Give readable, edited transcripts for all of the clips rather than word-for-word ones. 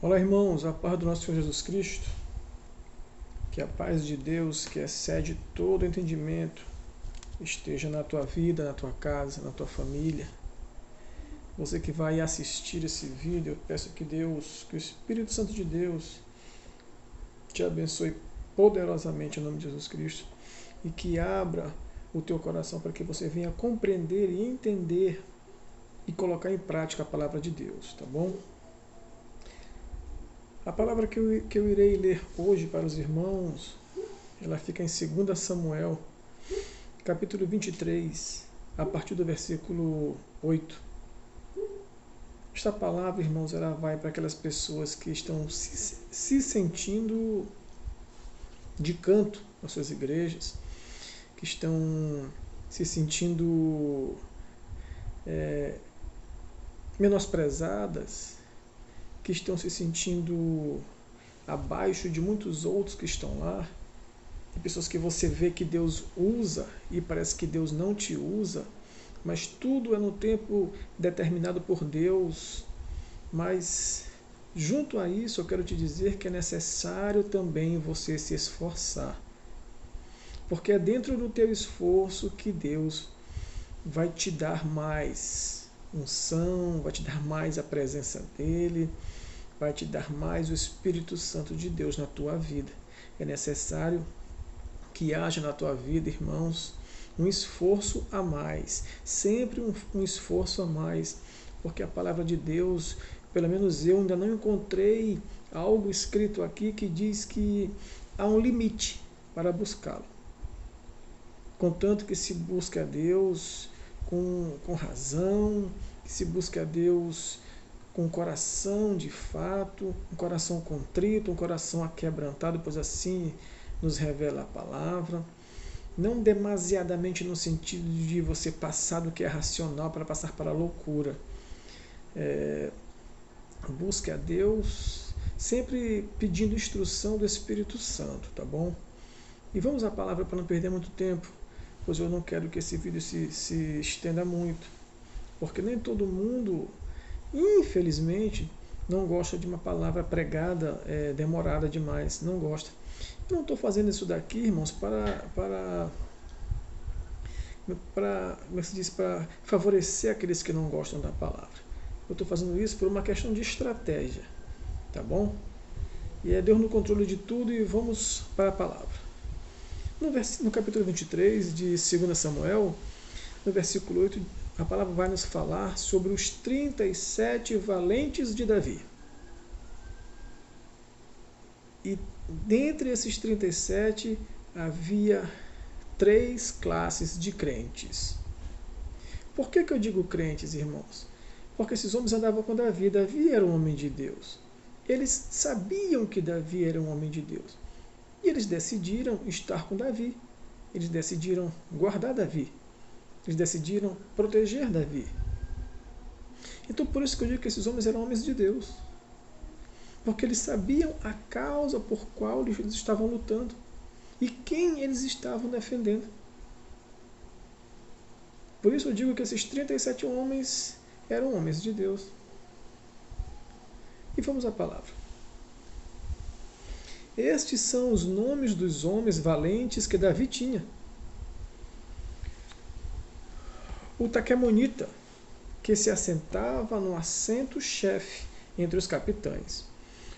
Olá, irmãos, a paz do nosso Senhor Jesus Cristo, que a paz de Deus, que excede todo entendimento, esteja na tua vida, na tua casa, na tua família. Você que vai assistir esse vídeo, eu peço que o Espírito Santo de Deus te abençoe poderosamente em nome de Jesus Cristo e que abra o teu coração para que você venha compreender e entender e colocar em prática a palavra de Deus, tá bom? A palavra que eu irei ler hoje para os irmãos, ela fica em 2 Samuel, capítulo 23, a partir do versículo 8. Esta palavra, irmãos, ela vai para aquelas pessoas que estão se sentindo de canto nas suas igrejas, que estão se sentindo menosprezadas, que estão se sentindo abaixo de muitos outros que estão lá, de pessoas que você vê que Deus usa e parece que Deus não te usa, mas tudo é no tempo determinado por Deus. Mas junto a isso eu quero te dizer que é necessário também você se esforçar, porque é dentro do teu esforço que Deus vai te dar mais unção, vai te dar mais a presença dEle, vai te dar mais o Espírito Santo de Deus na tua vida. É necessário que haja na tua vida, irmãos, um esforço a mais, sempre um esforço a mais, porque a palavra de Deus, pelo menos eu ainda não encontrei algo escrito aqui que diz que há um limite para buscá-lo. Contanto que se busque a Deus com razão, que se busque a Deus com um coração de fato, um coração contrito, um coração aquebrantado, pois assim nos revela a palavra. Não demasiadamente no sentido de você passar do que é racional para passar para a loucura. Busque a Deus, sempre pedindo instrução do Espírito Santo, tá bom? E vamos à palavra para não perder muito tempo, pois eu não quero que esse vídeo se estenda muito, porque nem todo mundo, infelizmente, não gosta de uma palavra pregada demorada demais, não gosta. Eu não estou fazendo isso daqui, irmãos, para como é que se diz, para favorecer aqueles que não gostam da palavra. Eu estou fazendo isso por uma questão de estratégia, tá bom? E é Deus no controle de tudo e vamos para a palavra. No capítulo 23 de 2 Samuel, no versículo 8, a palavra vai nos falar sobre os 37 valentes de Davi. E dentre esses 37 havia 3 classes de crentes. Por que eu digo crentes, irmãos? Porque esses homens andavam com Davi. Davi era um homem de Deus. Eles sabiam que Davi era um homem de Deus. E eles decidiram estar com Davi. Eles decidiram guardar Davi. Eles decidiram proteger Davi. Então por isso que eu digo que esses homens eram homens de Deus. Porque eles sabiam a causa por qual eles estavam lutando e quem eles estavam defendendo. Por isso eu digo que esses 37 homens eram homens de Deus. E vamos à palavra. Estes são os nomes dos homens valentes que Davi tinha. O Taquemonita, que se assentava no assento-chefe entre os capitães.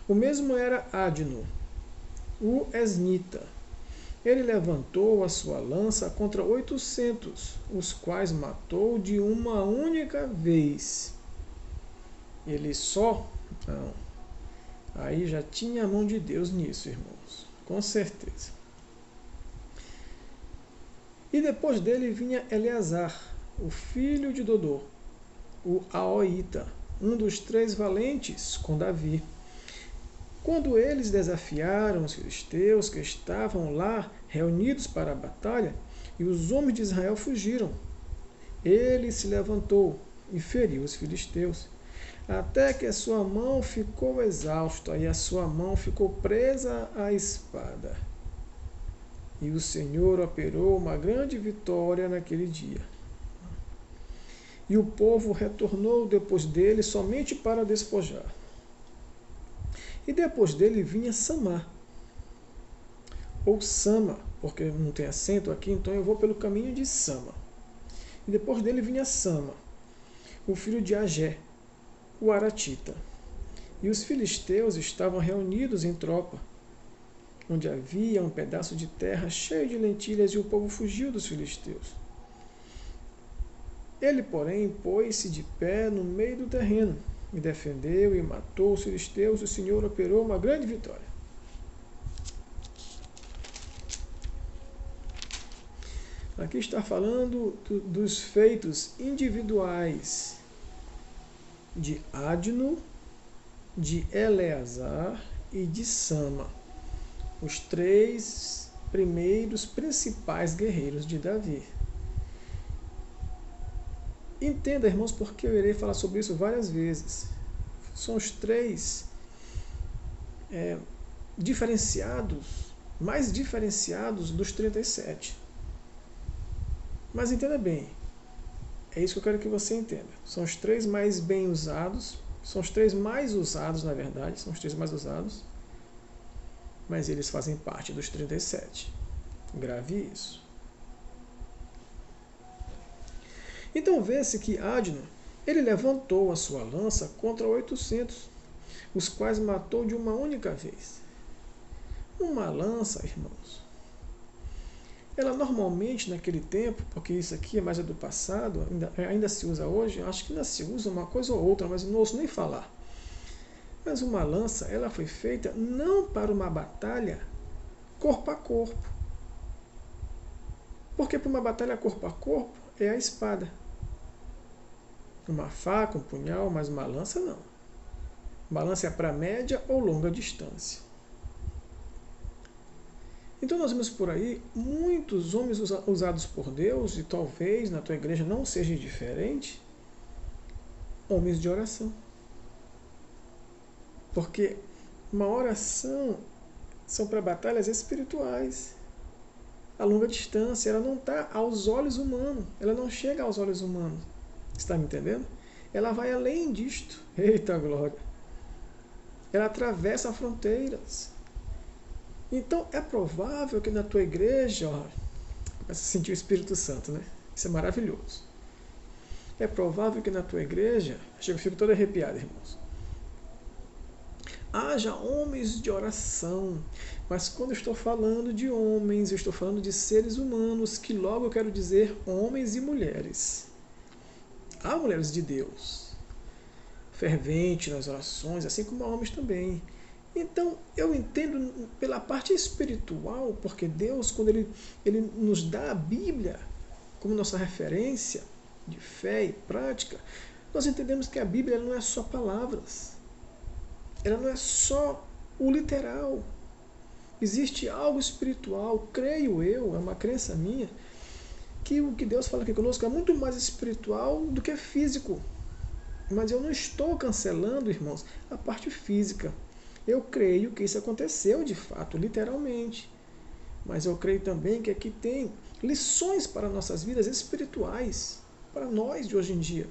O mesmo era Adno, o Esnita. Ele levantou a sua lança contra 800, os quais matou de uma única vez. Ele só... Não. Aí já tinha a mão de Deus nisso, irmãos. Com certeza. E depois dele vinha Eleazar, o filho de Dodô, o Aoita, um dos 3 valentes com Davi. Quando eles desafiaram os filisteus que estavam lá reunidos para a batalha, e os homens de Israel fugiram, ele se levantou e feriu os filisteus, até que a sua mão ficou exausta e a sua mão ficou presa à espada. E o Senhor operou uma grande vitória naquele dia. E o povo retornou depois dele somente para despojar. E depois dele vinha Samá, ou Sama, porque não tem acento aqui, então eu vou pelo caminho de Sama. E depois dele vinha Sama, o filho de Agé, o Aratita. E os filisteus estavam reunidos em tropa, onde havia um pedaço de terra cheio de lentilhas, e o povo fugiu dos filisteus. Ele, porém, pôs-se de pé no meio do terreno, e defendeu e matou os filisteus, e o Senhor operou uma grande vitória. Aqui está falando dos feitos individuais de Adno, de Eleazar e de Sama, os três primeiros principais guerreiros de Davi. Entenda, irmãos, porque eu irei falar sobre isso várias vezes. São os três mais diferenciados dos 37. Mas entenda bem, é isso que eu quero que você entenda. São os três mais bem usados, são os três mais usados, na verdade, são os três mais usados, mas eles fazem parte dos 37. Grave isso. Então vê-se que Adno, ele levantou a sua lança contra 800, os quais matou de uma única vez. Uma lança, irmãos, ela normalmente naquele tempo, porque isso aqui é mais do passado, ainda se usa hoje, acho que ainda se usa uma coisa ou outra, mas não ouço nem falar. Mas uma lança, ela foi feita não para uma batalha corpo a corpo. Porque para uma batalha corpo a corpo é a espada. Uma faca, um punhal, mas uma lança não. Uma lança é para média ou longa distância. Então nós vemos por aí muitos homens usados por Deus, e talvez na tua igreja não seja diferente, homens de oração. Porque uma oração são para batalhas espirituais. A longa distância, ela não está aos olhos humanos, ela não chega aos olhos humanos. Está me entendendo? Ela vai além disto. Eita glória! Ela atravessa fronteiras. Então, é provável que na tua igreja, começa a sentir o Espírito Santo, né? Isso é maravilhoso. É provável que na tua igreja, eu fico todo arrepiado, irmãos, haja homens de oração, mas quando eu estou falando de homens, eu estou falando de seres humanos, que logo eu quero dizer homens e mulheres. Há mulheres de Deus, ferventes nas orações, assim como há homens também. Então, eu entendo pela parte espiritual, porque Deus, quando Ele nos dá a Bíblia como nossa referência de fé e prática, nós entendemos que a Bíblia não é só palavras. Ela não é só o literal. Existe algo espiritual, creio eu, é uma crença minha, que o que Deus fala aqui conosco é muito mais espiritual do que físico. Mas eu não estou cancelando, irmãos, a parte física. Eu creio que isso aconteceu de fato, literalmente. Mas eu creio também que aqui tem lições para nossas vidas espirituais, para nós de hoje em dia.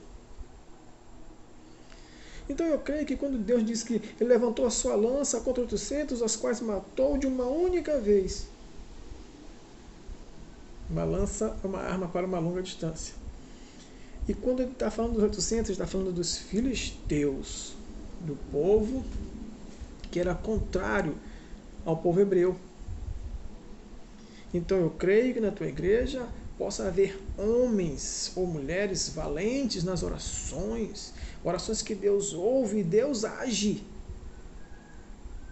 Então eu creio que quando Deus diz que Ele levantou a sua lança contra 800, as quais matou de uma única vez. Uma lança é uma arma para uma longa distância. E quando Ele está falando dos 800, Ele está falando dos filisteus, do povo que era contrário ao povo hebreu. Então eu creio que na tua igreja possa haver homens ou mulheres valentes nas orações, orações que Deus ouve e Deus age.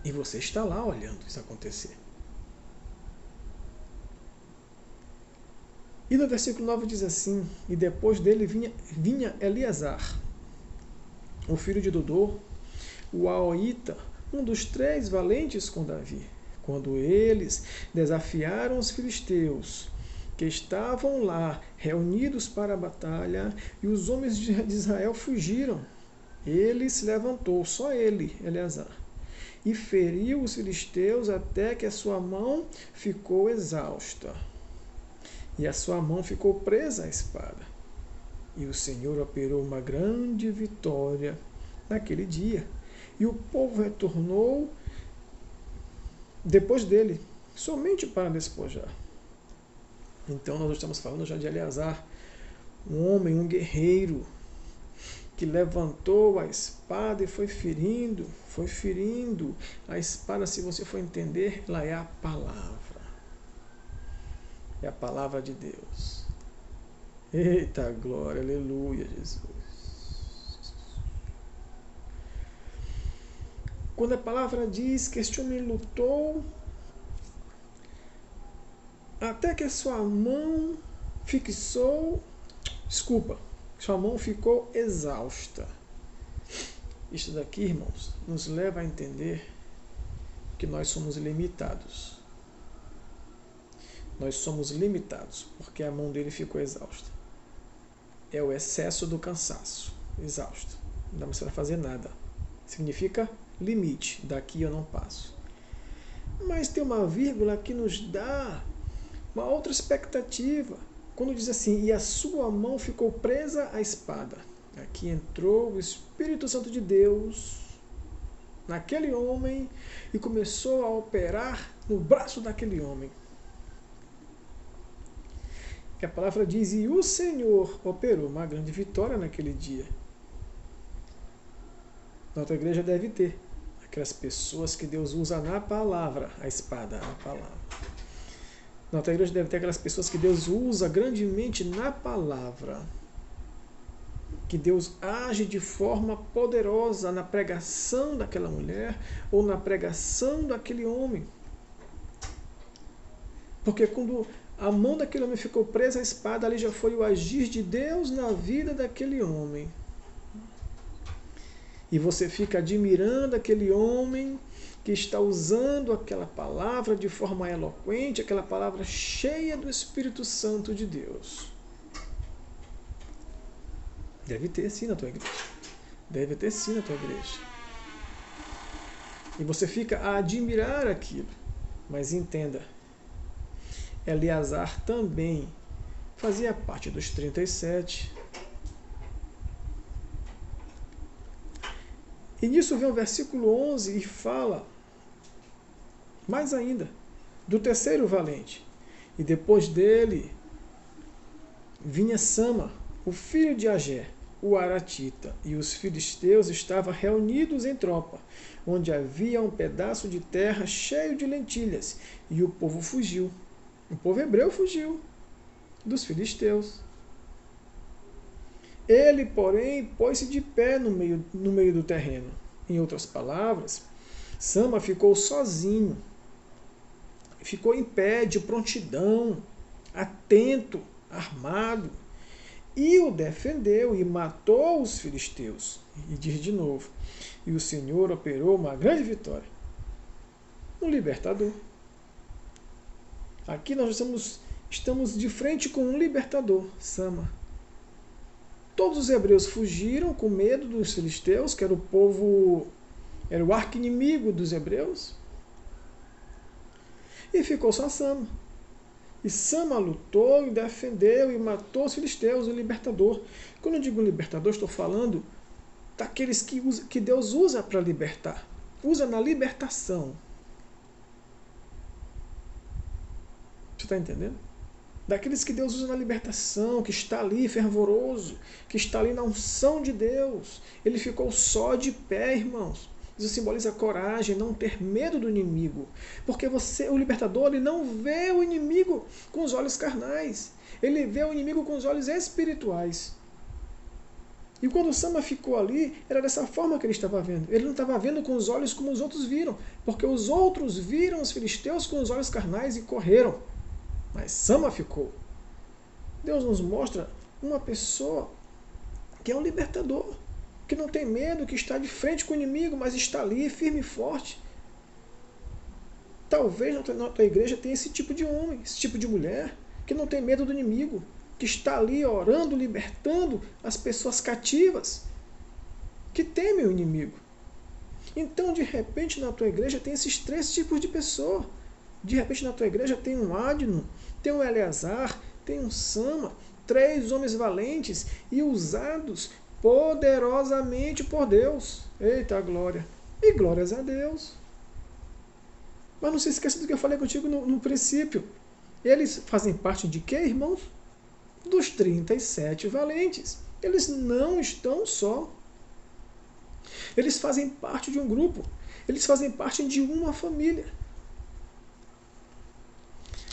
E você está lá olhando isso acontecer. E no versículo 9 diz assim: e depois dele vinha Eleazar, o filho de Dodô, o Aoíta, um dos 3 valentes com Davi, quando eles desafiaram os filisteus, que estavam lá reunidos para a batalha, e os homens de Israel fugiram. Ele se levantou, só ele, Eleazar, e feriu os filisteus até que a sua mão ficou exausta, e a sua mão ficou presa à espada. E o Senhor operou uma grande vitória naquele dia. e o povo retornou depois dele, somente para despojar. Então nós estamos falando já de Eleazar, um homem, um guerreiro, que levantou a espada e foi ferindo. A espada, se você for entender, ela é a palavra. É a palavra de Deus. Eita glória, aleluia, Jesus. Quando a palavra diz que este homem lutou até que sua mão sua mão ficou exausta. Isso daqui, irmãos, nos leva a entender que nós somos limitados. Nós somos limitados, porque a mão dele ficou exausta. É o excesso do cansaço, exausto. Não dá mais para fazer nada. Significa limite, daqui eu não passo. Mas tem uma vírgula que nos dá uma outra expectativa. Quando diz assim, e a sua mão ficou presa à espada. Aqui entrou o Espírito Santo de Deus naquele homem e começou a operar no braço daquele homem. Que a palavra diz, e o Senhor operou uma grande vitória naquele dia. Nossa igreja deve ter aquelas pessoas que Deus usa na palavra, a espada, a palavra. Nossa igreja deve ter aquelas pessoas que Deus usa grandemente na palavra. Que Deus age de forma poderosa na pregação daquela mulher ou na pregação daquele homem. Porque quando a mão daquele homem ficou presa à espada, ali já foi o agir de Deus na vida daquele homem. E você fica admirando aquele homem que está usando aquela palavra de forma eloquente, aquela palavra cheia do Espírito Santo de Deus. Deve ter sim na tua igreja. Deve ter sim na tua igreja. E você fica a admirar aquilo. Mas entenda, Eleazar também fazia parte dos 37. E nisso vem o versículo 11 e fala, mais ainda, do terceiro valente. E depois dele vinha Sama, o filho de Agé, o Aratita, e os filisteus estavam reunidos em tropa, onde havia um pedaço de terra cheio de lentilhas, e o povo fugiu. O povo hebreu fugiu dos filisteus. Ele, porém, pôs-se de pé no meio do terreno. Em outras palavras, Sama ficou sozinho. Ficou em pé, de prontidão, atento, armado. E o defendeu e matou os filisteus. E diz de novo, e o Senhor operou uma grande vitória. Um libertador. Aqui nós estamos de frente com um libertador, Sama. Todos os hebreus fugiram com medo dos filisteus, que era o povo, era o arqui-inimigo dos hebreus. E ficou só Sama. E Sama lutou e defendeu e matou os filisteus, o libertador. Quando eu digo libertador, estou falando daqueles que Deus usa para libertar. Usa na libertação. Você está entendendo? Daqueles que Deus usa na libertação, que está ali fervoroso, que está ali na unção de Deus. Ele ficou só de pé, irmãos. Isso simboliza coragem, não ter medo do inimigo. Porque o libertador, ele não vê o inimigo com os olhos carnais. Ele vê o inimigo com os olhos espirituais. E quando Sama ficou ali, era dessa forma que ele estava vendo. Ele não estava vendo com os olhos como os outros viram. Porque os outros viram os filisteus com os olhos carnais e correram. Mas Sama ficou. Deus nos mostra uma pessoa que é um libertador, que não tem medo, que está de frente com o inimigo, mas está ali firme e forte. Talvez na tua igreja tenha esse tipo de homem, esse tipo de mulher, que não tem medo do inimigo, que está ali orando, libertando as pessoas cativas, que temem o inimigo. Então, de repente, na tua igreja tem esses 3 tipos de pessoa. De repente, na tua igreja tem um Adno, tem um Eleazar, tem um Sama, 3 homens valentes e usados poderosamente por Deus. Eita glória! E glórias a Deus. Mas não se esqueça do que eu falei contigo no princípio. Eles fazem parte de quê, irmãos? Dos 37 valentes. Eles não estão só. Eles fazem parte de um grupo. Eles fazem parte de uma família.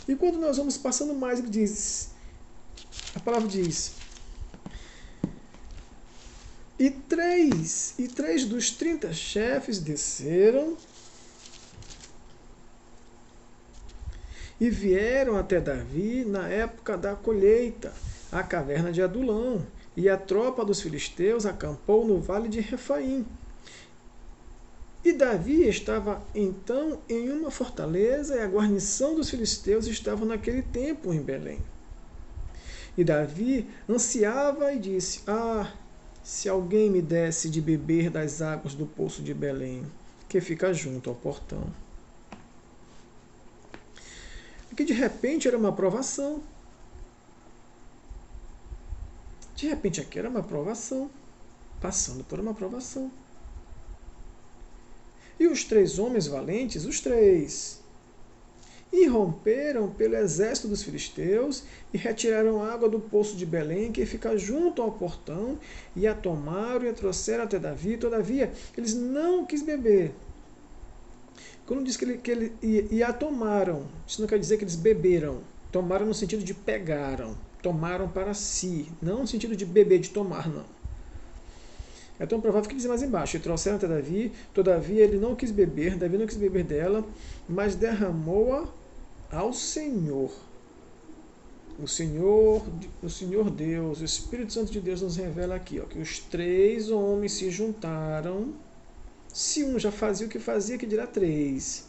E quando nós vamos passando mais, ele diz, a palavra diz, e três dos 30 chefes desceram e vieram até Davi na época da colheita, à caverna de Adulão, e a tropa dos filisteus acampou no vale de Refaim. E Davi estava então em uma fortaleza, e a guarnição dos filisteus estava naquele tempo em Belém. E Davi ansiava e disse, se alguém me desse de beber das águas do poço de Belém, que fica junto ao portão. Porque de repente era uma provação. De repente aqui era uma provação, passando por uma provação. E os 3 homens valentes, os 3, irromperam pelo exército dos filisteus e retiraram água do poço de Belém, que fica junto ao portão, e a tomaram e a trouxeram até Davi. Todavia, eles não quis beber. Quando diz e a tomaram, isso não quer dizer que eles beberam. Tomaram no sentido de pegaram, tomaram para si, não no sentido de beber, de tomar, não. É tão provável que diz mais embaixo, e trouxeram até Davi, todavia ele não quis beber, Davi não quis beber dela, mas derramou-a ao Senhor. O Senhor Deus, o Espírito Santo de Deus nos revela aqui, que os 3 homens se juntaram. Se um já fazia o que fazia, que dirá 3.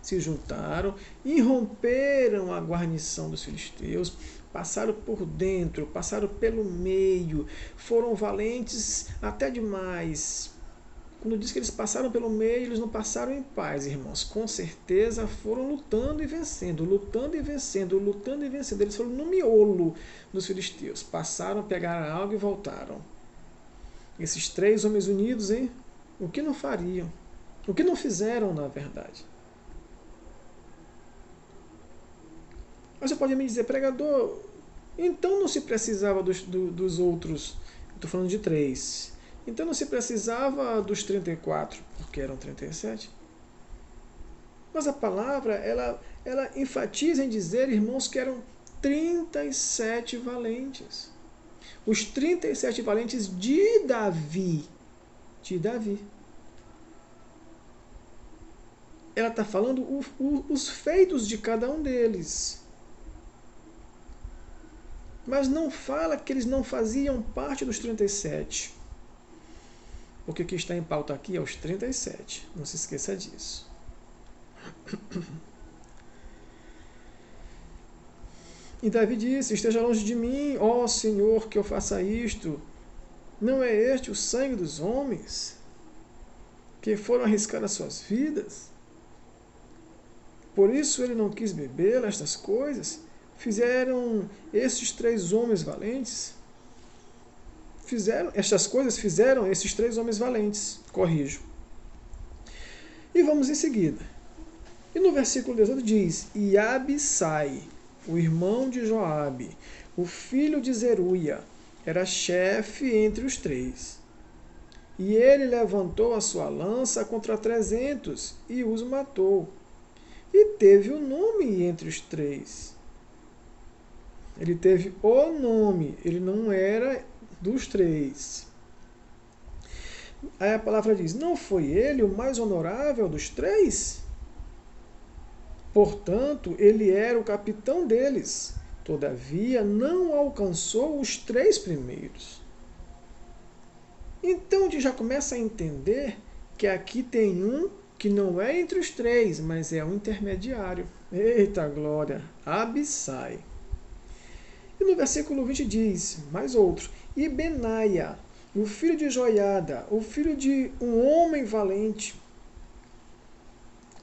Se juntaram, irromperam a guarnição dos filisteus, passaram por dentro, passaram pelo meio, foram valentes até demais. Quando diz que eles passaram pelo meio, eles não passaram em paz, irmãos. Com certeza foram lutando e vencendo, lutando e vencendo, lutando e vencendo. Eles foram no miolo dos filisteus. Passaram, pegaram algo e voltaram. Esses 3 homens unidos, hein? O que não fariam? O que não fizeram, na verdade? Mas você pode me dizer, pregador, então não se precisava dos outros, estou falando de 3, então não se precisava dos 34, porque eram 37? Mas a palavra, ela enfatiza em dizer, irmãos, que eram 37 valentes. Os 37 valentes de Davi. De Davi. Ela está falando os feitos de cada um deles. Mas não fala que eles não faziam parte dos 37. Porque o que está em pauta aqui é os 37. Não se esqueça disso. E Davi disse, esteja longe de mim, ó Senhor, que eu faça isto. Não é este o sangue dos homens que foram arriscar as suas vidas? Por isso ele não quis beber estas coisas. Fizeram esses 3 homens valentes. Estas coisas fizeram esses 3 homens valentes. Corrijo. E vamos em seguida. E no versículo 18 diz, e Abissai, o irmão de Joabe, o filho de Zeruia, era chefe entre os 3. E ele levantou a sua lança contra 300 e os matou. E teve o nome entre os 3. Ele teve o nome, ele não era dos 3. Aí a palavra diz, não foi ele o mais honorável dos 3? Portanto, ele era o capitão deles. Todavia, não alcançou os 3 primeiros. Então, a gente já começa a entender que aqui tem um que não é entre os 3, mas é um intermediário. Eita glória! Abissai. E no versículo 20 diz, mais outro, e Benaia, o filho de Joiada, o filho de um homem valente,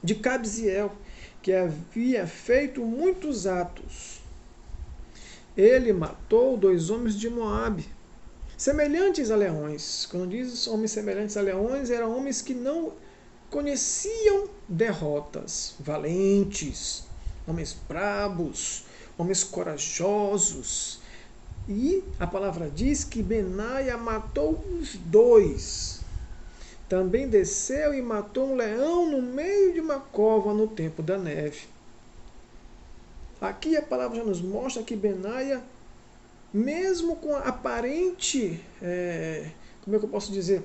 de Cabziel, que havia feito muitos atos. Ele matou 2 homens de Moabe, Semelhantes a leões. Quando diz homens semelhantes a leões, eram homens que não conheciam derrotas. Valentes, homens brabos, homens corajosos. E a palavra diz que Benaia matou os dois. Também desceu e matou um leão no meio de uma cova no tempo da neve. Aqui a palavra já nos mostra que Benaia, mesmo com a aparente, como é que eu posso dizer?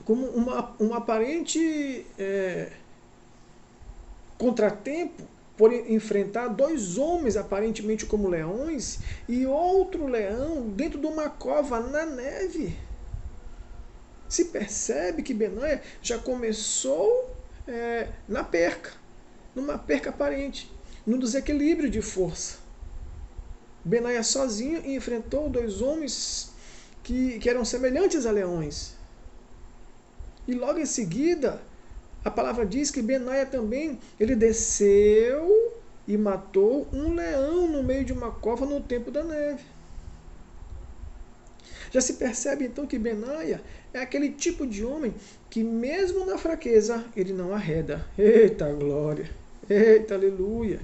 Como um aparente contratempo, por enfrentar dois homens aparentemente como leões e outro leão dentro de uma cova na neve. Se percebe que Benaia já começou na perca, numa perca aparente, no desequilíbrio de força. Benaia sozinho enfrentou dois homens que eram semelhantes a leões. E logo em seguida, a palavra diz que Benaia também, ele desceu e matou um leão no meio de uma cova no tempo da neve. Já se percebe então que Benaia é aquele tipo de homem que mesmo na fraqueza ele não arreda. Eita glória! Eita aleluia!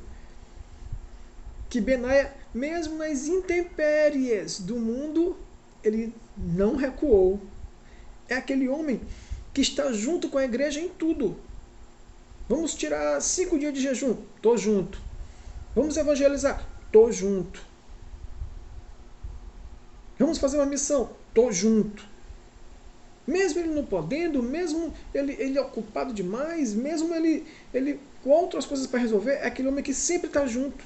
Que Benaia, mesmo nas intempéries do mundo, ele não recuou. É aquele homem que está junto com a igreja em tudo. Vamos tirar 5 dias de jejum? Estou junto. Vamos evangelizar? Estou junto. Vamos fazer uma missão? Estou junto. Mesmo ele não podendo, mesmo ele ocupado demais, mesmo ele com outras coisas para resolver, é aquele homem que sempre está junto.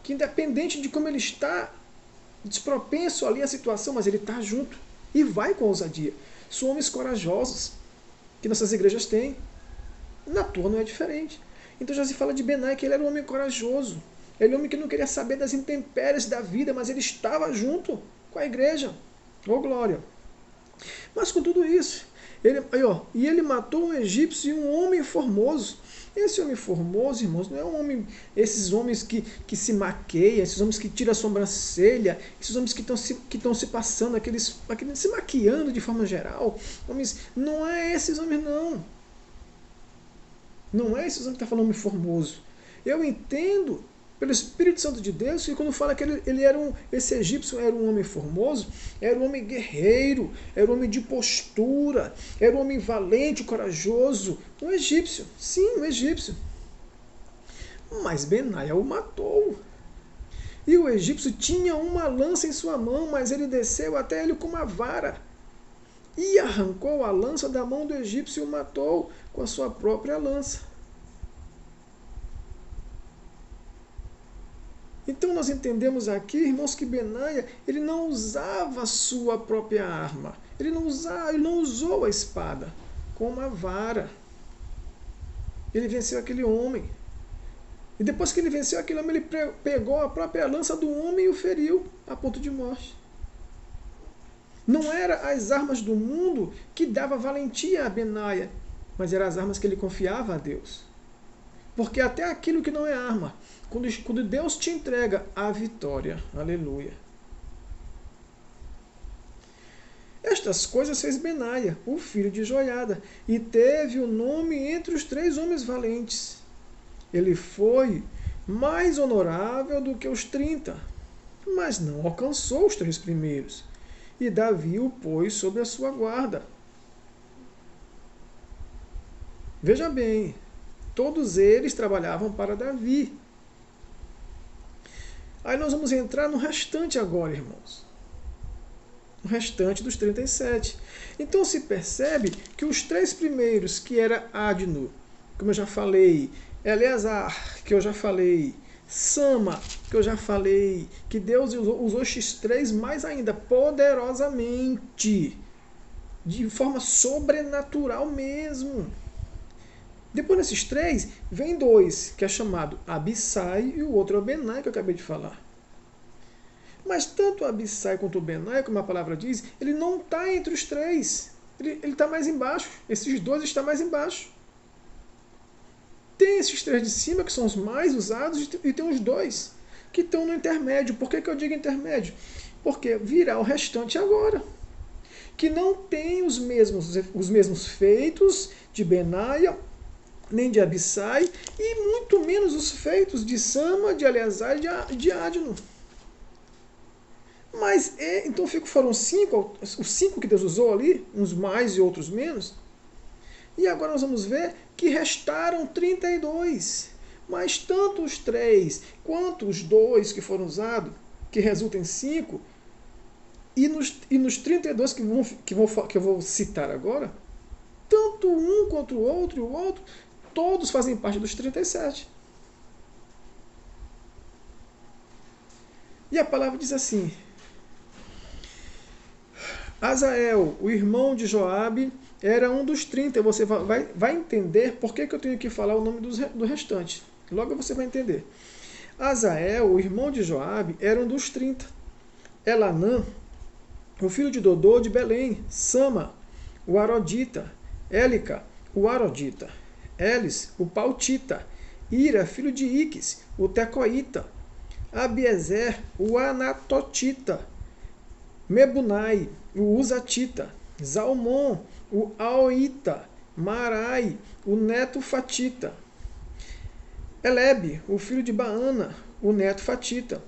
Que independente de como ele está, despropenso ali a situação, mas ele está junto. E vai com ousadia. São homens corajosos, que nossas igrejas têm. Na tua não é diferente. Então já se fala de Benaia que ele era um homem corajoso. Ele é um homem que não queria saber das intempéries da vida, mas ele estava junto com a igreja. Oh, glória! Mas com tudo isso, ele matou um egípcio e um homem formoso. Esse homem formoso, irmãos, não é um homem, esses homens que se maqueiam, esses homens que tiram a sobrancelha, esses homens que estão se passando, aqueles se maquiando de forma geral. Homens, não é esses homens, não. Não é esses homens que está falando homem formoso. Eu entendo pelo Espírito Santo de Deus, e quando fala que esse egípcio era um homem formoso, era um homem guerreiro, era um homem de postura, era um homem valente, corajoso. Um egípcio, sim, um egípcio. Mas Benaia o matou. E o egípcio tinha uma lança em sua mão, mas ele desceu até ele com uma vara. E arrancou a lança da mão do egípcio e o matou com a sua própria lança. Então nós entendemos aqui, irmãos, que Benaia, ele não usava a sua própria arma. Ele não usou a espada, com uma vara. Ele venceu aquele homem. E depois que ele venceu aquele homem, ele pegou a própria lança do homem e o feriu a ponto de morte. Não eram as armas do mundo que dava valentia a Benaia, mas eram as armas que ele confiava a Deus. Porque até aquilo que não é arma, quando Deus te entrega a vitória, aleluia. Estas coisas fez Benaia, o filho de Joiada, e teve o nome entre os 3 homens valentes. Ele foi mais honorável do que os 30, mas não alcançou os 3 primeiros. E Davi o pôs sobre a sua guarda. Veja bem, todos eles trabalhavam para Davi. Aí nós vamos entrar no restante agora, irmãos. O restante dos 37. Então se percebe que os 3 primeiros, que era Adno, como eu já falei, Eleazar, que eu já falei, Sama, que eu já falei, que Deus usou esses 3 mais ainda, poderosamente, de forma sobrenatural mesmo. Depois desses 3, vem 2, que é chamado Abissai, e o outro é o Benaia, que eu acabei de falar. Mas tanto Abissai quanto o Benaia, como a palavra diz, ele não está entre os 3. Ele está mais embaixo. Esses 2 estão mais embaixo. Tem esses 3 de cima, que são os mais usados, e tem os 2 que estão no intermédio. Por que eu digo intermédio? Porque virá o restante agora, que não tem os mesmos feitos de Benaia, nem de Abissai, e muito menos os feitos de Sama, de Eleazar e de Adno. Mas, então foram os 5 que Deus usou ali, uns mais e outros menos. E agora nós vamos ver que restaram 32. Mas tanto os 3 quanto os 2 que foram usados, que resultam em 5, e nos 32 que eu vou citar agora, tanto um quanto o outro, todos fazem parte dos 37. E a palavra diz assim: Azael, o irmão de Joabe, era um dos 30. Você vai entender por que eu tenho que falar o nome do restante. Logo você vai entender. Azael, o irmão de Joabe, era um dos 30. Elanã, o filho de Dodô de Belém. Sama, o Arodita. Élica, o Arodita. Elis, o Pautita. Ira, filho de Iques, o Tecoíta. Abiezer, o Anatotita. Mebunai, o Uzatita. Zalmon, o Aoita. Marai, o neto Fatita. Elebe, o filho de Baana, o neto Fatita.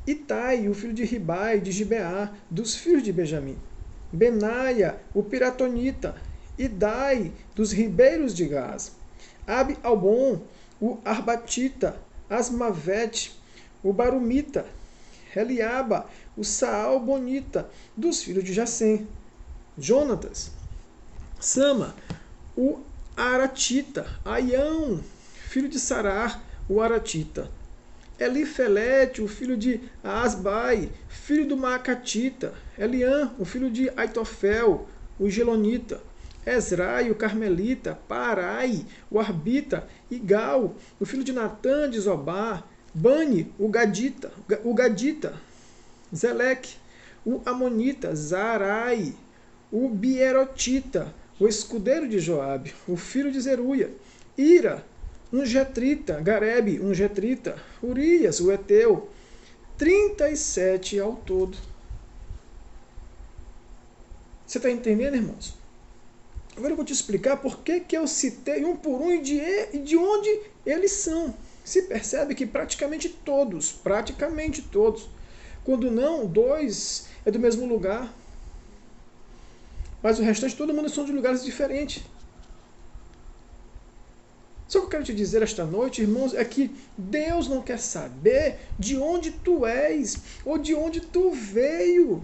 Itai, o filho de Ribai, de Gibeá, dos filhos de Benjamim. Benaia, o Piratonita. Idai, dos ribeiros de Gaz. Abi-Albon, o Arbatita. Asmavete, o Barumita. Eliaba, o Saal-Bonita, dos filhos de Jacém. Jonatas. Sama, o Aratita. Aião, filho de Sarar, o Aratita. Elifelete, o filho de Asbai, filho do Maacatita. Eliã, o filho de Aitofel, o Gelonita. Ezrai, o Carmelita. Parai, o Arbita. Igal, o filho de Natã, de Zobá. Bani, o Gadita. Zeleque, o Amonita. Zarai, o Bierotita, o escudeiro de Joabe, o filho de Zeruia. Ira, um Getrita. Garebe, um Getrita. Urias, o Eteu. 37 ao todo. Você está entendendo, irmãos? Agora eu vou te explicar por que eu citei um por um e de onde eles são. Se percebe que praticamente todos, quando não, 2 é do mesmo lugar. Mas o restante, todo mundo são de lugares diferentes. Só que eu quero te dizer esta noite, irmãos, é que Deus não quer saber de onde tu és ou de onde tu veio.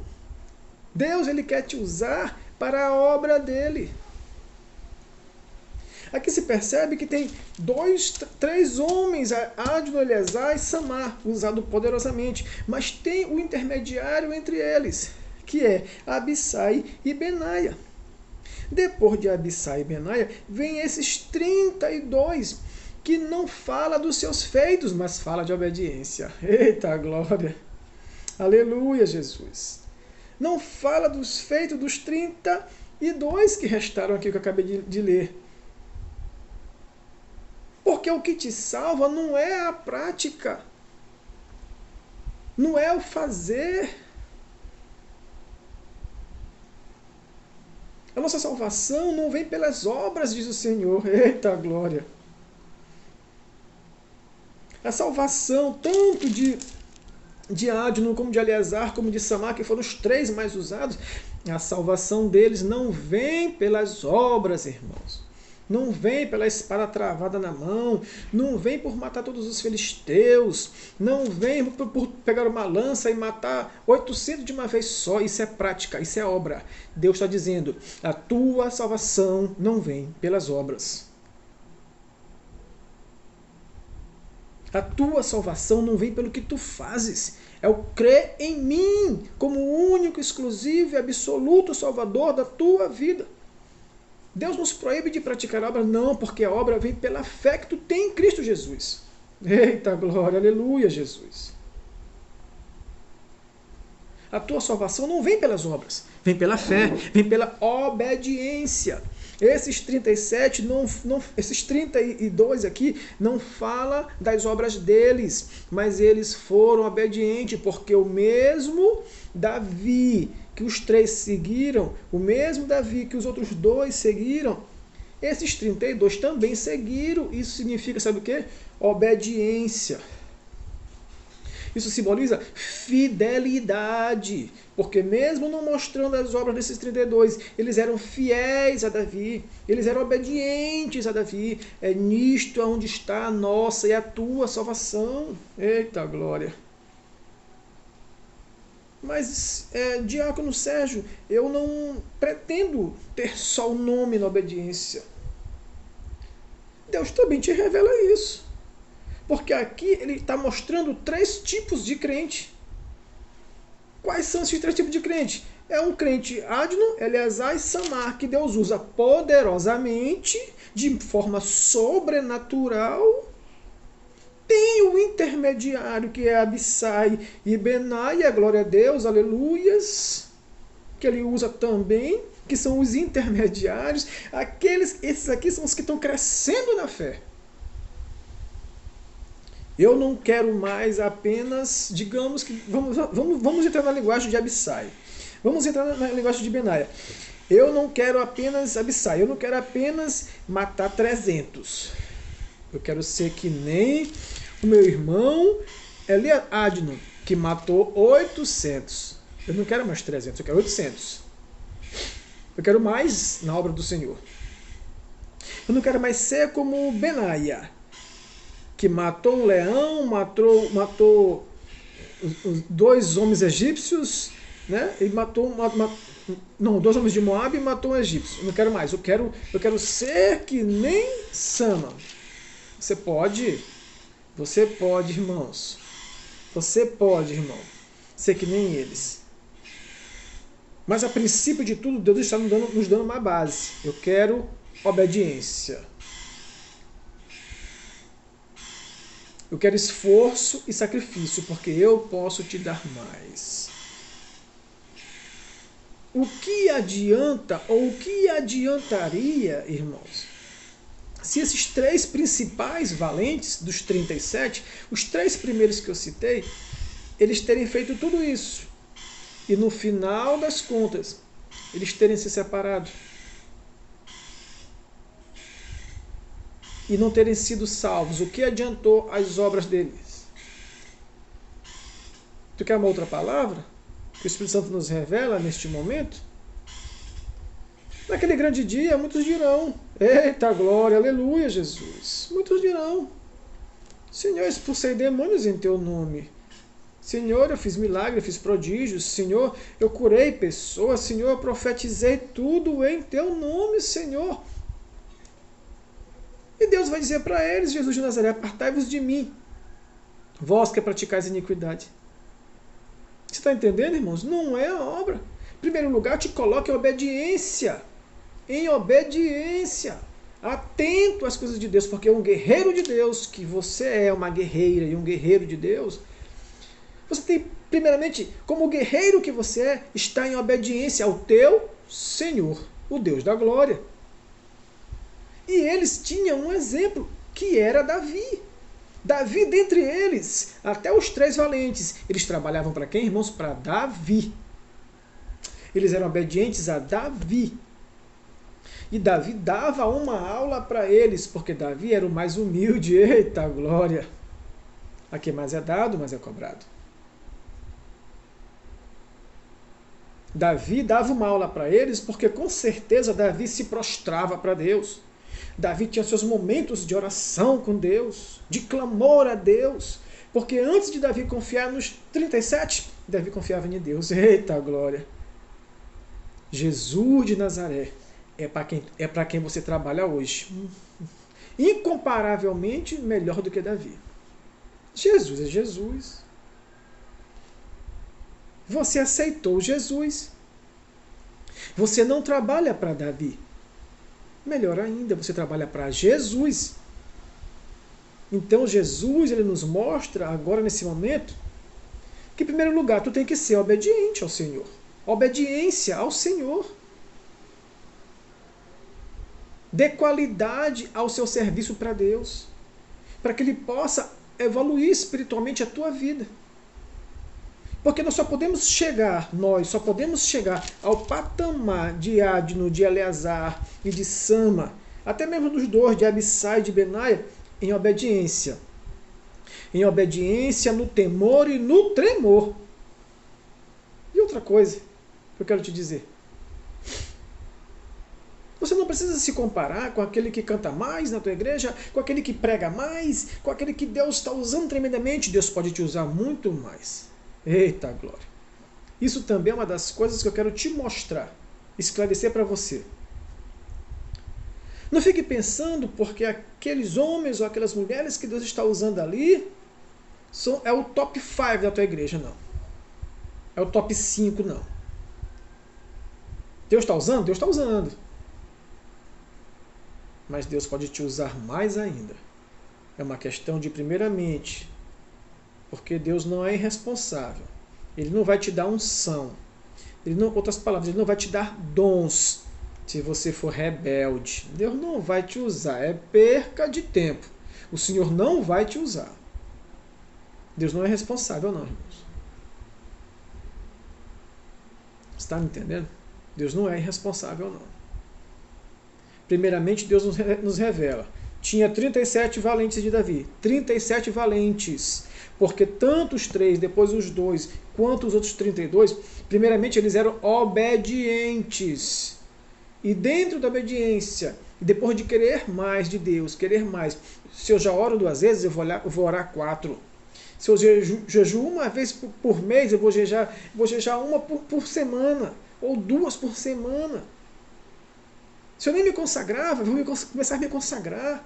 Deus, ele quer te usar para a obra dele. Aqui se percebe que tem 3 homens, Adno, Eleazar e Samar, usado poderosamente. Mas tem o intermediário entre eles, que é Abissai e Benaia. Depois de Abissai e Benaia, vem esses 32, que não fala dos seus feitos, mas fala de obediência. Eita glória! Aleluia, Jesus! Não fala dos feitos dos 32 que restaram aqui, que eu acabei de ler. Porque o que te salva não é a prática, não é o fazer. A nossa salvação não vem pelas obras, diz o Senhor. Eita glória! A salvação, tanto de Adno, como de Eleazar, como de Samar, que foram os 3 mais usados, a salvação deles não vem pelas obras, irmãos. Não vem pela espada travada na mão, não vem por matar todos os filisteus, não vem por pegar uma lança e matar 800 de uma vez só. Isso é prática, isso é obra. Deus está dizendo, a tua salvação não vem pelas obras. A tua salvação não vem pelo que tu fazes. É o crer em mim como o único, exclusivo e absoluto Salvador da tua vida. Deus nos proíbe de praticar a obra? Não, porque a obra vem pela fé que tu tem em Cristo Jesus. Eita glória, aleluia, Jesus. A tua salvação não vem pelas obras, vem pela fé, vem pela obediência. Esses 37, esses 32 aqui, não fala das obras deles, mas eles foram obedientes, porque o mesmo Davi que os 3 seguiram, o mesmo Davi que os outros 2 seguiram, esses 32 também seguiram. Isso significa, sabe o quê? Obediência. Isso simboliza fidelidade, porque mesmo não mostrando as obras desses 32, eles eram fiéis a Davi, eles eram obedientes a Davi. É nisto onde está a nossa e a tua salvação. Eita glória! Mas, Diácono Sérgio, eu não pretendo ter só o nome na obediência. Deus também te revela isso. Porque aqui ele está mostrando 3 tipos de crente. Quais são esses 3 tipos de crente? É um crente Adno, Eleazar e Samar, que Deus usa poderosamente, de forma sobrenatural. Tem o intermediário, que é Abissai e Benaia, glória a Deus, aleluias, que ele usa também, que são os intermediários. Esses aqui são os que estão crescendo na fé. Eu não quero mais apenas, digamos que, vamos entrar na linguagem de Abissai. Vamos entrar na linguagem de Benaia. Eu não quero apenas Abissai, eu não quero apenas matar 300. Eu quero ser que nem o meu irmão Adno, que matou 800. Eu não quero mais 300, eu quero 800. Eu quero mais na obra do Senhor. Eu não quero mais ser como Benaia, que matou um leão, matou os 2 homens egípcios, né? E matou 2 homens de Moabe e matou um egípcio. Eu não quero mais. Eu quero ser que nem Sama. Você pode, irmãos. Você pode, irmão, ser que nem eles. Mas a princípio de tudo, Deus está nos dando uma base. Eu quero obediência. Eu quero esforço e sacrifício, porque eu posso te dar mais. O que adianta, ou o que adiantaria, irmãos, se esses 3 principais valentes dos 37, os 3 primeiros que eu citei, eles terem feito tudo isso, e no final das contas, eles terem se separado, e não terem sido salvos? O que adiantou as obras deles? Tu quer uma outra palavra que o Espírito Santo nos revela neste momento? Naquele grande dia, muitos dirão: eita glória, aleluia, Jesus. Muitos dirão: Senhor, expulsei demônios em teu nome. Senhor, eu fiz milagre, eu fiz prodígios. Senhor, eu curei pessoas. Senhor, eu profetizei tudo em teu nome, Senhor. E Deus vai dizer para eles, Jesus de Nazaré: apartai-vos de mim, vós que praticais iniquidade. Você está entendendo, irmãos? Não é a obra. Em primeiro lugar, te coloque em obediência. Em obediência. Atento às coisas de Deus, porque um guerreiro de Deus, que você é uma guerreira e um guerreiro de Deus, você tem, primeiramente, como guerreiro que você é, está em obediência ao teu Senhor, o Deus da glória. E eles tinham um exemplo, que era Davi. Davi, dentre eles, até os 3 valentes, eles trabalhavam para quem, irmãos? Para Davi. Eles eram obedientes a Davi. E Davi dava uma aula para eles, porque Davi era o mais humilde. Eita glória! A quem mais é dado, mais é cobrado. Davi dava uma aula para eles, porque com certeza Davi se prostrava para Deus. Davi tinha seus momentos de oração com Deus, de clamor a Deus, porque antes de Davi confiar nos 37, Davi confiava em Deus. Eita glória! Jesus de Nazaré é para quem você trabalha hoje. Incomparavelmente melhor do que Davi. Jesus é Jesus. Você aceitou Jesus. Você não trabalha para Davi. Melhor ainda, você trabalha para Jesus. Então Jesus, ele nos mostra agora nesse momento que, em primeiro lugar, tu tem que ser obediente ao Senhor. Obediência ao Senhor. Dê qualidade ao seu serviço para Deus, para que Ele possa evoluir espiritualmente a tua vida. Porque nós só podemos chegar ao patamar de Adno, de Eleazar e de Sama, até mesmo dos dois, de Abissai e de Benaia, em obediência. Em obediência, no temor e no tremor. E outra coisa que eu quero te dizer. Você não precisa se comparar com aquele que canta mais na tua igreja, com aquele que prega mais, com aquele que Deus está usando tremendamente. Deus pode te usar muito mais. Eita glória! Isso também é uma das coisas que eu quero te mostrar, esclarecer para você. Não fique pensando porque aqueles homens ou aquelas mulheres que Deus está usando ali é o top 5 da tua igreja, não. É o top 5, não. Deus está usando? Deus está usando. Mas Deus pode te usar mais ainda. É uma questão de, primeiramente, porque Deus não é irresponsável. Ele não vai te dar unção. Outras palavras, Ele não vai te dar dons se você for rebelde. Deus não vai te usar. É perca de tempo. O Senhor não vai te usar. Deus não é responsável, não, irmãos. Você está me entendendo? Deus não é irresponsável, não. Primeiramente, Deus nos revela. Tinha 37 valentes de Davi. 37 valentes. Porque tanto os 3, depois os 2, quanto os outros 32, primeiramente eles eram obedientes. E dentro da obediência, depois de querer mais de Deus, querer mais, se eu já oro 2 vezes, eu vou orar 4. Se eu jejuo uma vez por mês, eu vou jejuar uma por semana, ou 2 por semana. Se eu nem me consagrava, eu vou começar a me consagrar.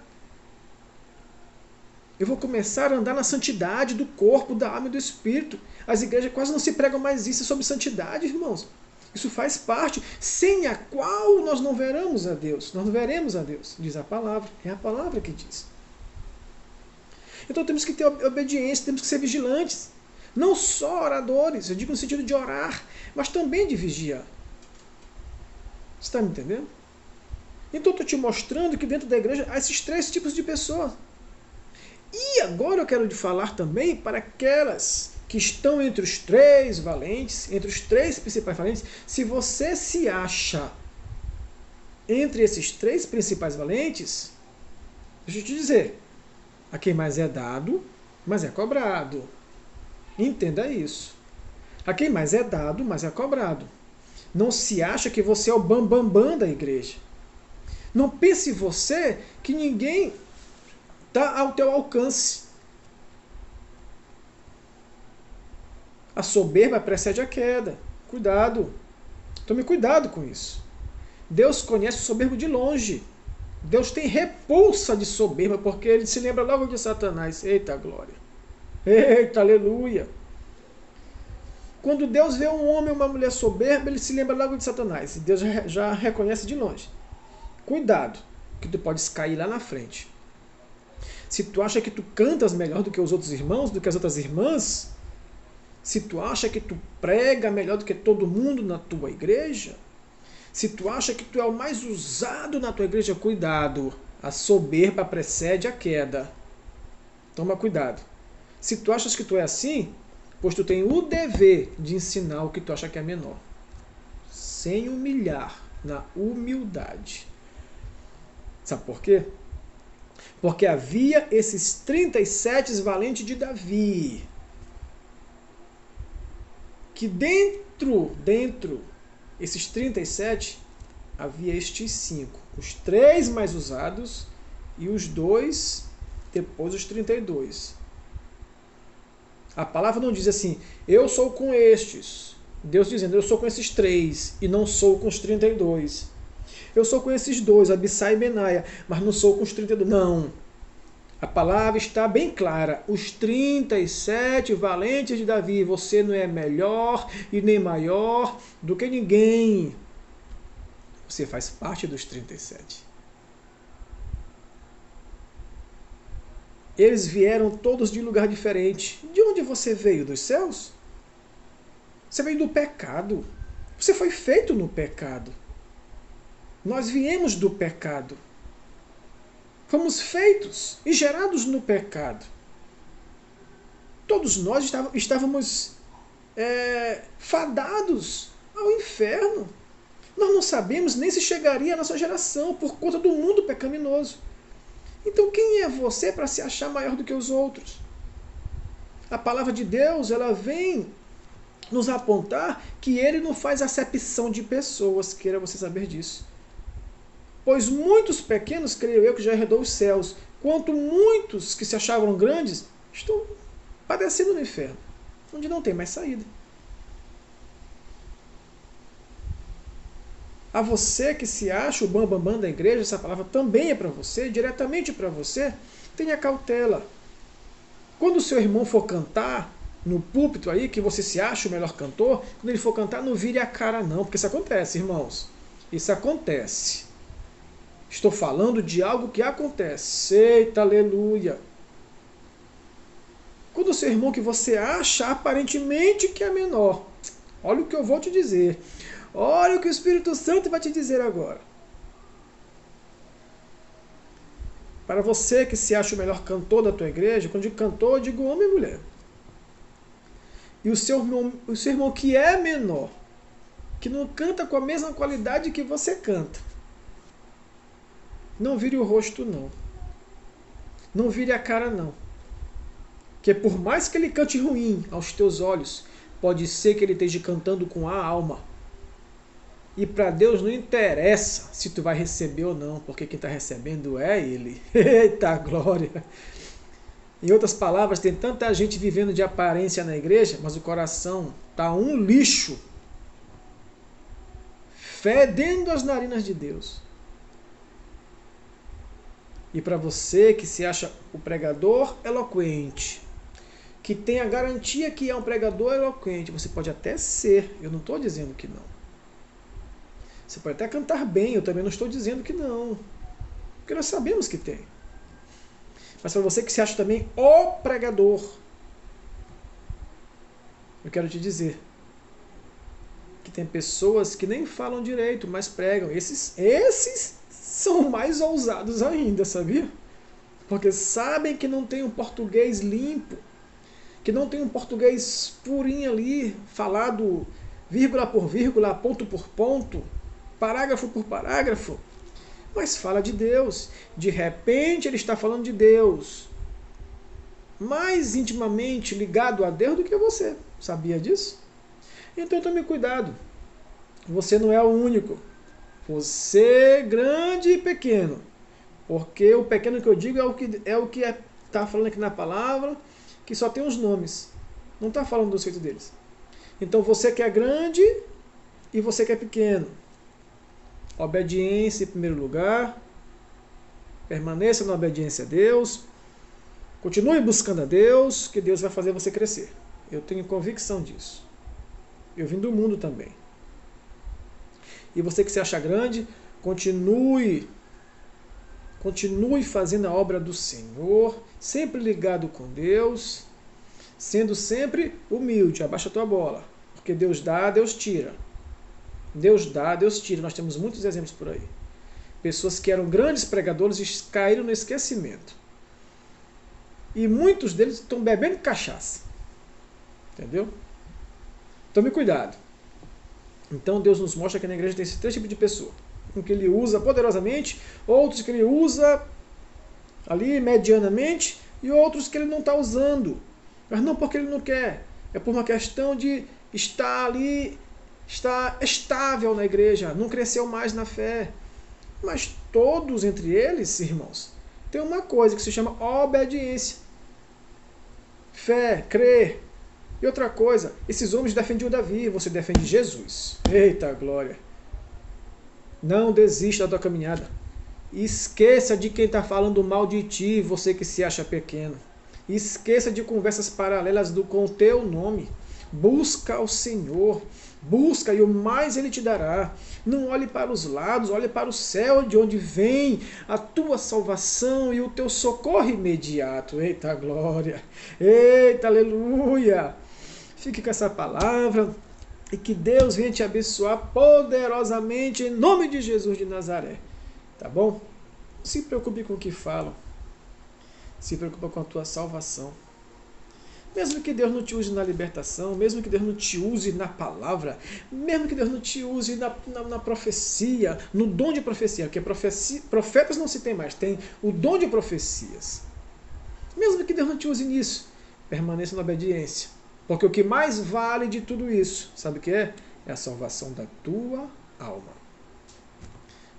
Eu vou começar a andar na santidade do corpo, da alma e do espírito. As igrejas quase não se pregam mais isso sobre santidade, irmãos. Isso faz parte, sem a qual nós não veremos a Deus. Nós não veremos a Deus, diz a palavra. É a palavra que diz. Então temos que ter obediência, temos que ser vigilantes. Não só oradores, eu digo no sentido de orar, mas também de vigiar. Você está me entendendo? Então eu estou te mostrando que dentro da igreja há esses 3 tipos de pessoas. E agora eu quero te falar também para aquelas que estão entre os 3 valentes, entre os 3 principais valentes. Se você se acha entre esses 3 principais valentes, deixa eu te dizer, a quem mais é dado, mais é cobrado. Entenda isso. A quem mais é dado, mais é cobrado. Não se acha que você é o bambambam da igreja. Não pense você que ninguém está ao teu alcance. A soberba precede a queda. Cuidado. Tome cuidado com isso. Deus conhece o soberbo de longe. Deus tem repulsa de soberba, porque Ele se lembra logo de Satanás. Eita glória. Eita aleluia. Quando Deus vê um homem ou uma mulher soberba, Ele se lembra logo de Satanás. E Deus já reconhece de longe. Cuidado, que tu podes cair lá na frente. Se tu acha que tu cantas melhor do que os outros irmãos, do que as outras irmãs, se tu acha que tu prega melhor do que todo mundo na tua igreja, se tu acha que tu é o mais usado na tua igreja, cuidado. A soberba precede a queda. Toma cuidado. Se tu achas que tu é assim, pois tu tem o dever de ensinar o que tu acha que é menor. Sem humilhar, na humildade. Sabe por quê? Porque havia esses 37 valentes de Davi. Que dentro esses 37, havia estes 5. Os 3 mais usados e os 2, depois os 32. A palavra não diz assim, eu sou com estes. Deus dizendo, eu sou com esses 3 e não sou com os 32. Eu sou com esses 2, Abissai e Benaia, mas não sou com os 32. Não. A palavra está bem clara. Os 37 valentes de Davi. Você não é melhor e nem maior do que ninguém. Você faz parte dos 37. Eles vieram todos de lugar diferente. De onde você veio? Dos céus? Você veio do pecado. Você foi feito no pecado. Nós viemos do pecado. Fomos feitos e gerados no pecado. Todos nós estávamos fadados ao inferno. Nós não sabemos nem se chegaria a nossa geração por conta do mundo pecaminoso. Então quem é você para se achar maior do que os outros? A palavra de Deus, ela vem nos apontar que ele não faz acepção de pessoas, queira você saber disso. Pois muitos pequenos, creio eu, que já herdou os céus, quanto muitos que se achavam grandes, estão padecendo no inferno, onde não tem mais saída. A você que se acha o bambambam da igreja, essa palavra também é para você, diretamente para você, tenha cautela. Quando o seu irmão for cantar no púlpito aí, que você se acha o melhor cantor, quando ele for cantar, não vire a cara não, porque isso acontece, irmãos. Isso acontece. Estou falando de algo que acontece. Eita, aleluia. Quando o seu irmão que você acha aparentemente que é menor, olha o que eu vou te dizer. Olha o que o Espírito Santo vai te dizer agora. Para você que se acha o melhor cantor da tua igreja, quando eu digo cantor, eu digo homem e mulher. E o seu irmão que é menor, que não canta com a mesma qualidade que você canta, não vire o rosto não. Não vire a cara não. Porque por mais que ele cante ruim aos teus olhos, pode ser que ele esteja cantando com a alma. E para Deus não interessa se tu vai receber ou não, porque quem está recebendo é Ele. Eita glória! Em outras palavras, tem tanta gente vivendo de aparência na igreja, mas o coração está um lixo, fedendo as narinas de Deus. E para você que se acha o pregador eloquente, que tem a garantia que é um pregador eloquente, você pode até ser, eu não estou dizendo que não. Você pode até cantar bem, eu também não estou dizendo que não. Porque nós sabemos que tem. Mas para você que se acha também o pregador, eu quero te dizer que tem pessoas que nem falam direito, mas pregam. Esses são mais ousados ainda, sabia? Porque sabem que não tem um português limpo, que não tem um português purinho ali, falado vírgula por vírgula, ponto por ponto, parágrafo por parágrafo, mas fala de Deus. De repente ele está falando de Deus, mais intimamente ligado a Deus do que você. Sabia disso? Então tome cuidado. Você não é o único. Você, grande e pequeno. Porque o pequeno que eu digo é o que está falando aqui na palavra, que só tem os nomes. Não está falando dos feitos deles. Então você que é grande e você que é pequeno. Obediência em primeiro lugar. Permaneça na obediência a Deus. Continue buscando a Deus, que Deus vai fazer você crescer. Eu tenho convicção disso. Eu vim do mundo também. E você que se acha grande, continue fazendo a obra do Senhor, sempre ligado com Deus, sendo sempre humilde. Abaixa a tua bola, porque Deus dá, Deus tira. Deus dá, Deus tira. Nós temos muitos exemplos por aí. Pessoas que eram grandes pregadores e caíram no esquecimento. E muitos deles estão bebendo cachaça. Entendeu? Tome cuidado. Então Deus nos mostra que na igreja tem esses três tipos de pessoa. Um que ele usa poderosamente, outros que ele usa ali medianamente, e outros que ele não está usando. Mas não porque ele não quer. É por uma questão de estar ali, está estável na igreja, não cresceu mais na fé. Mas todos entre eles, irmãos, tem uma coisa que se chama obediência. Fé, crer. E outra coisa, esses homens defendiam Davi, você defende Jesus. Eita glória! Não desista da tua caminhada. Esqueça de quem está falando mal de ti, você que se acha pequeno. Esqueça de conversas paralelas com o teu nome. Busca o Senhor. Busca e o mais Ele te dará. Não olhe para os lados, olhe para o céu, de onde vem a tua salvação e o teu socorro imediato. Eita glória! Eita aleluia! Fique com essa palavra e que Deus venha te abençoar poderosamente em nome de Jesus de Nazaré. Tá bom? se preocupe com o que falam. Se preocupa com a tua salvação. Mesmo que Deus não te use na libertação, mesmo que Deus não te use na palavra, mesmo que Deus não te use na profecia, no dom de profecia, porque profetas não se tem mais, tem o dom de profecias. Mesmo que Deus não te use nisso, permaneça na obediência. Porque o que mais vale de tudo isso, sabe o que é? É a salvação da tua alma.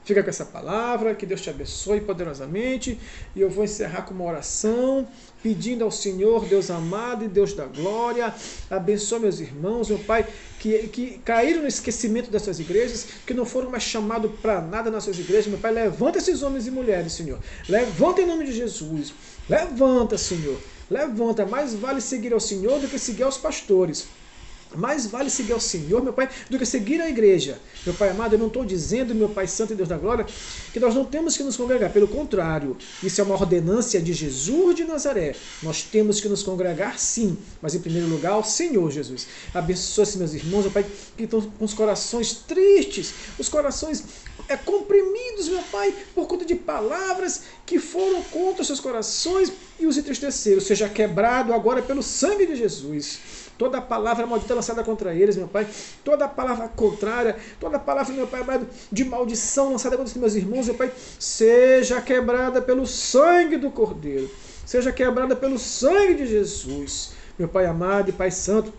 Fica com essa palavra, que Deus te abençoe poderosamente, e eu vou encerrar com uma oração, pedindo ao Senhor, Deus amado e Deus da glória, abençoe meus irmãos, meu Pai, que caíram no esquecimento das suas igrejas, que não foram mais chamados para nada nas suas igrejas, meu Pai, levanta esses homens e mulheres, Senhor, levanta em nome de Jesus, levanta, Senhor, levanta, mais vale seguir ao Senhor do que seguir aos pastores. Mais vale seguir ao Senhor, meu Pai, do que seguir a igreja. Meu Pai amado, eu não estou dizendo, meu Pai Santo e Deus da Glória, que nós não temos que nos congregar. Pelo contrário, isso é uma ordenância de Jesus de Nazaré. Nós temos que nos congregar sim, mas em primeiro lugar ao Senhor Jesus. Abençoe-se, meus irmãos, meu Pai, que estão com os corações tristes, os corações comprimidos, meu Pai, por conta de palavras que foram contra os seus corações e os entristeceram. Seja quebrado agora pelo sangue de Jesus. Toda palavra maldita lançada contra eles, meu Pai, toda palavra contrária, toda palavra, meu Pai amado, de maldição lançada contra os meus irmãos, meu Pai, seja quebrada pelo sangue do Cordeiro, seja quebrada pelo sangue de Jesus. Meu Pai amado e Pai Santo,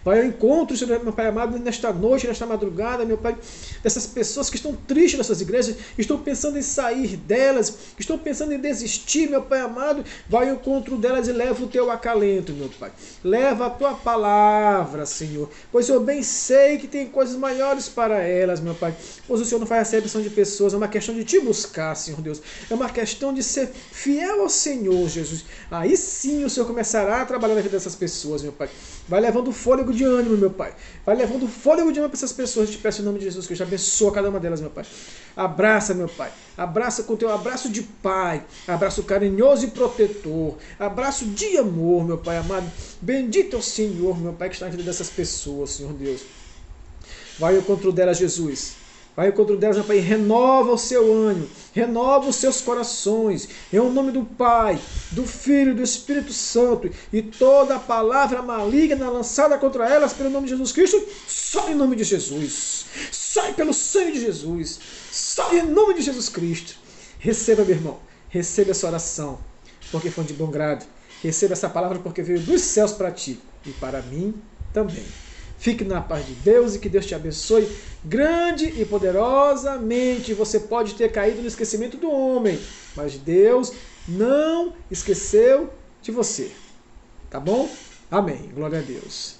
Vai ao encontro, Senhor, meu Pai amado, nesta noite, nesta madrugada, meu Pai, dessas pessoas que estão tristes nas suas igrejas, estão pensando em sair delas, estão pensando em desistir, meu Pai amado. Vai ao encontro delas e leva o teu acalento, meu Pai. Leva a tua palavra, Senhor, pois eu bem sei que tem coisas maiores para elas, meu Pai. Pois o Senhor não faz acepção de pessoas, é uma questão de te buscar, Senhor Deus. É uma questão de ser fiel ao Senhor, Jesus. Aí sim o Senhor começará a trabalhar na vida dessas pessoas, meu Pai. Vai levando fôlego de ânimo, meu Pai. Vai levando fôlego de ânimo para essas pessoas. Eu te peço em nome de Jesus Cristo. Abençoa cada uma delas, meu Pai. Abraça, meu Pai. Abraça com o teu abraço de Pai. Abraço carinhoso e protetor. Abraço de amor, meu Pai amado. Bendito é o Senhor, meu Pai, que está na vida dessas pessoas, Senhor Deus. Vai ao encontro delas, Jesus. Vai ao encontro delas, meu Pai, e renova o seu ânimo, renova os seus corações, em nome do Pai, do Filho e do Espírito Santo, e toda palavra maligna lançada contra elas, pelo nome de Jesus Cristo, sai em nome de Jesus, sai pelo sangue de Jesus, sai em nome de Jesus Cristo. Receba, meu irmão, receba essa oração, porque foi de bom grado, receba essa palavra porque veio dos céus para ti, e para mim também. Fique na paz de Deus e que Deus te abençoe grande e poderosamente. Você pode ter caído no esquecimento do homem, mas Deus não esqueceu de você. Tá bom? Amém. Glória a Deus.